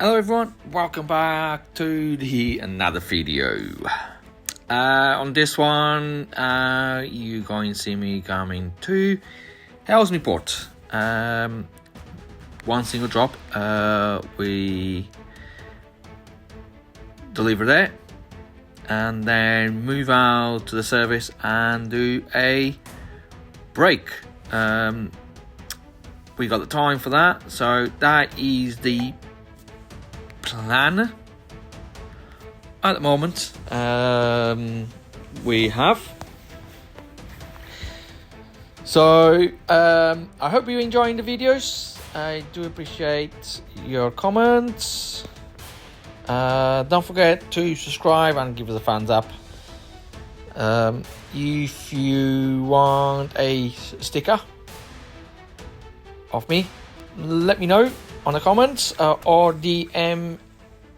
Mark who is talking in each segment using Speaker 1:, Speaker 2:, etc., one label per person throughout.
Speaker 1: Hello everyone, welcome back to another video. On this one, you're going to see me coming to Ellesmere Port. One single drop, we deliver there and then move out to the service and do a break. We got the time for that, so that is the plan at the moment. We have. So I hope you're enjoying the videos. I do appreciate your comments. Don't forget to subscribe and give us a thumbs up. If you want a sticker of me, let me know on the comments or DM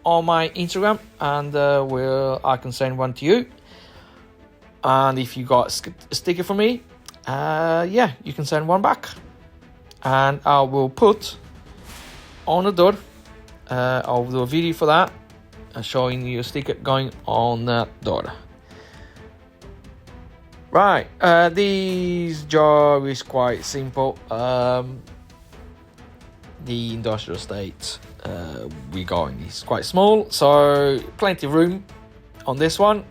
Speaker 1: on my Instagram, and I can send one to you. And if you got a sticker for me, you can send one back, and I will put on the door. I'll do a video for that, showing you a sticker going on the door. Right, this job is quite simple. The industrial estate we're going is quite small, so plenty of room on this one.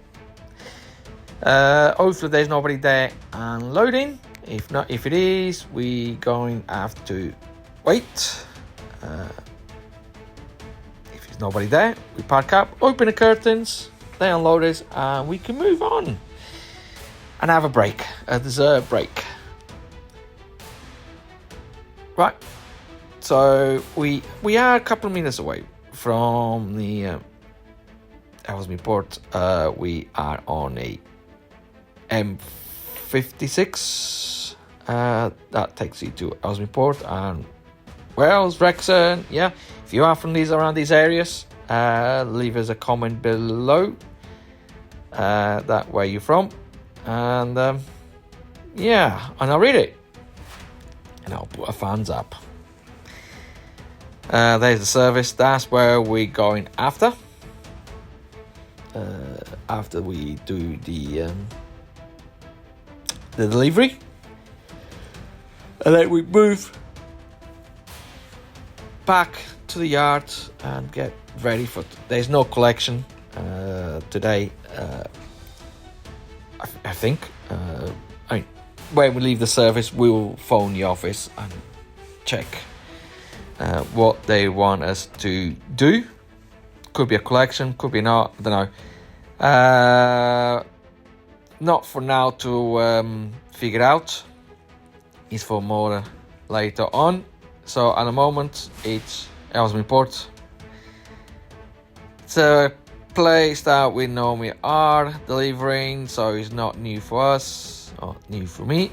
Speaker 1: Hopefully there's nobody there unloading. If not, if it is, we going to have to wait. If there's nobody there, we park up, open the curtains, they unload us, and we can move on and have a break, a dessert break. Right. So we are a couple of minutes away from the Ellesmere Port. We are on a M56 that takes you to Ellesmere Port and Wales, Wrexham. Yeah, if you are from around these areas, leave us a comment below. That where you're from, and and I'll read it, and I'll put a thumbs up. There's the service. That's where we're going after. After we do the delivery, and then we move back to the yard and get ready for. There's no collection today. I think. When we leave the service, we will phone the office and check what they want us to do. Could be a collection, could be not, I don't know. Not for now to figure out. It's for more later on. So at the moment, it's Ellesmere Port. It's a place that we normally are delivering, so it's not new for us, or new for me.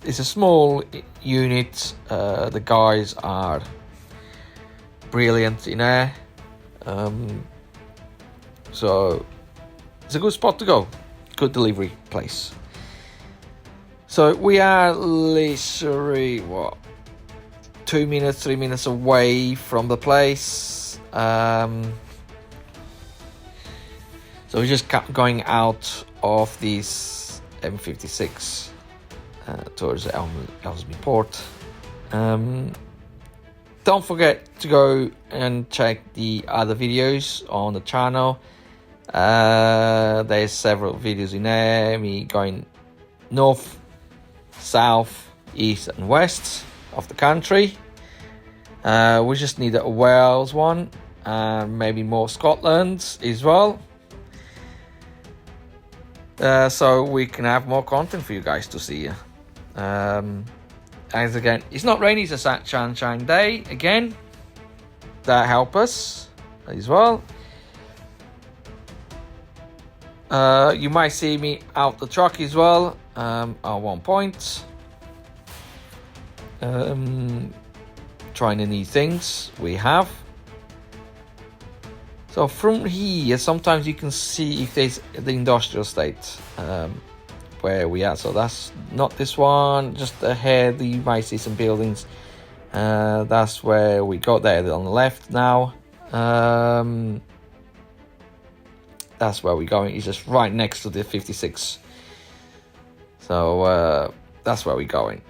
Speaker 1: It's a small unit. The guys are brilliant in there. So it's a good spot to go. Good delivery place. So we are literally 3 minutes away from the place. So we're just going out of this M56 towards Ellesmere Port. Don't forget to go and check the other videos on the channel. There's several videos in there, me going north, south, east and west of the country. We just need a Wales one, and maybe more Scotland as well. So we can have more content for you guys to see. As again, it's not rainy, it's a sunshine day again. That help us as well. You might see me out the truck as well at one point. Trying the new things we have. So from here, sometimes you can see if there's the industrial estate where we are. So that's not this one, just ahead you might see some buildings That's where we got there on the left now. That's where we're going. It's just right next to the 56. So that's where we're going.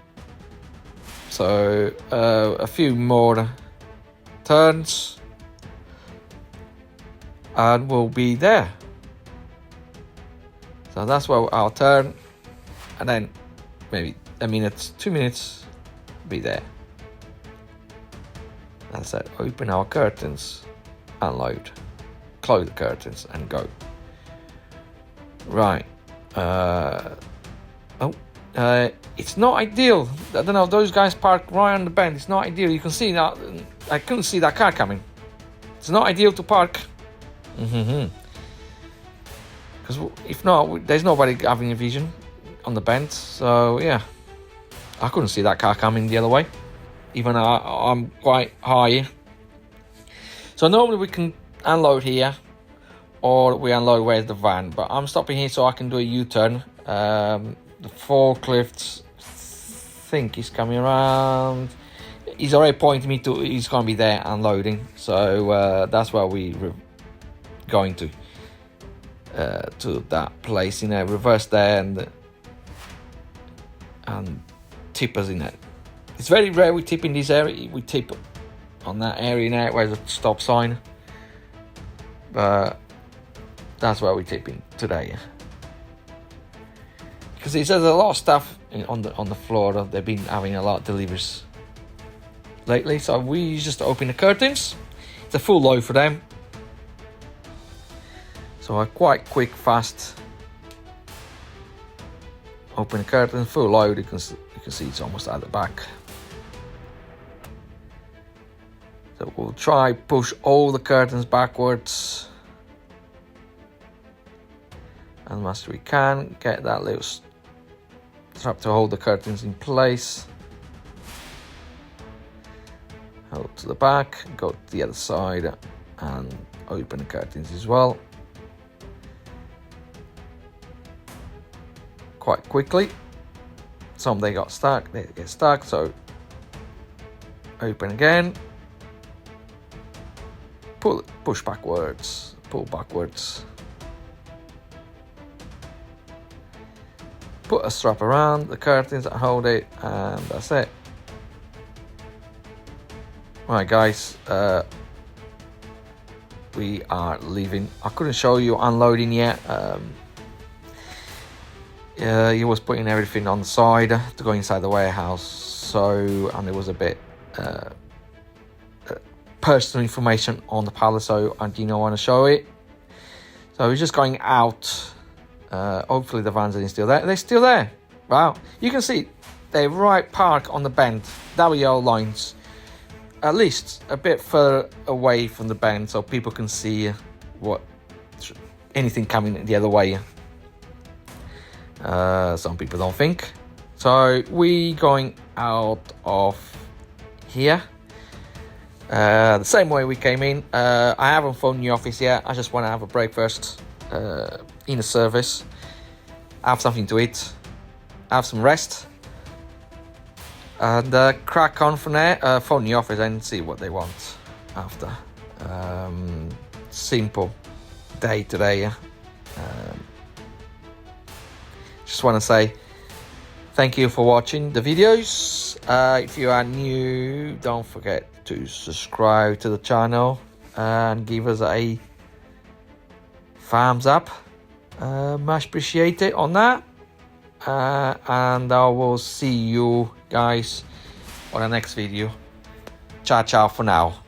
Speaker 1: So a few more turns and we'll be there. So that's where I'll turn, and then maybe a minute, 2 minutes, be there. That's it. Open our curtains, unload, close the curtains, and go. Right. It's not ideal. I don't know. Those guys parked right on the bend. It's not ideal. You can see that. I couldn't see that car coming. It's not ideal to park. Because if not, there's nobody having a vision on the bend. So yeah, I couldn't see that car coming the other way. Even though I'm quite high. So normally we can unload here, or we unload where's the van. But I'm stopping here so I can do a U-turn. The forklift, I think he's coming around. He's already pointing me to. He's going to be there unloading. So that's where we're going to that place, reverse there and tip us in it. It's very rare we tip in this area. We tip on that area now where there's a stop sign, but that's where we're tipping today. Because there's a lot of stuff on the floor. They've been having a lot of deliveries lately, so we just open the curtains. It's a full load for them. So I quite quick, fast. Open the curtain, full load. You can see it's almost at the back. So we'll try push all the curtains backwards as much as we can. Get that little strap to hold the curtains in place. Hold to the back. Go to the other side and open the curtains as well. Quite quickly. Some they got stuck, they get stuck, so open again. Push backwards, pull backwards. Put a strap around the curtains and hold it, and that's it. Right guys, we are leaving. I couldn't show you unloading yet. He was putting everything on the side to go inside the warehouse. So, and there was a bit personal information on the pallet, so I didn't want to show it. So we're just going out. Hopefully the vans are still there. They're still there. Wow, you can see they right park on the bend. WL lines, at least a bit further away from the bend, so people can see anything coming the other way. Some people don't think. So we going out of here the same way we came in. I haven't phoned the office yet. I just want to have a breakfast in the service, have something to eat, have some rest, and crack on from there. Phone the office and see what they want after. Simple day today. Just want to say thank you for watching the videos. If you are new, don't forget to subscribe to the channel and give us a thumbs up. Much appreciated on that. And I will see you guys on the next video. Ciao for now.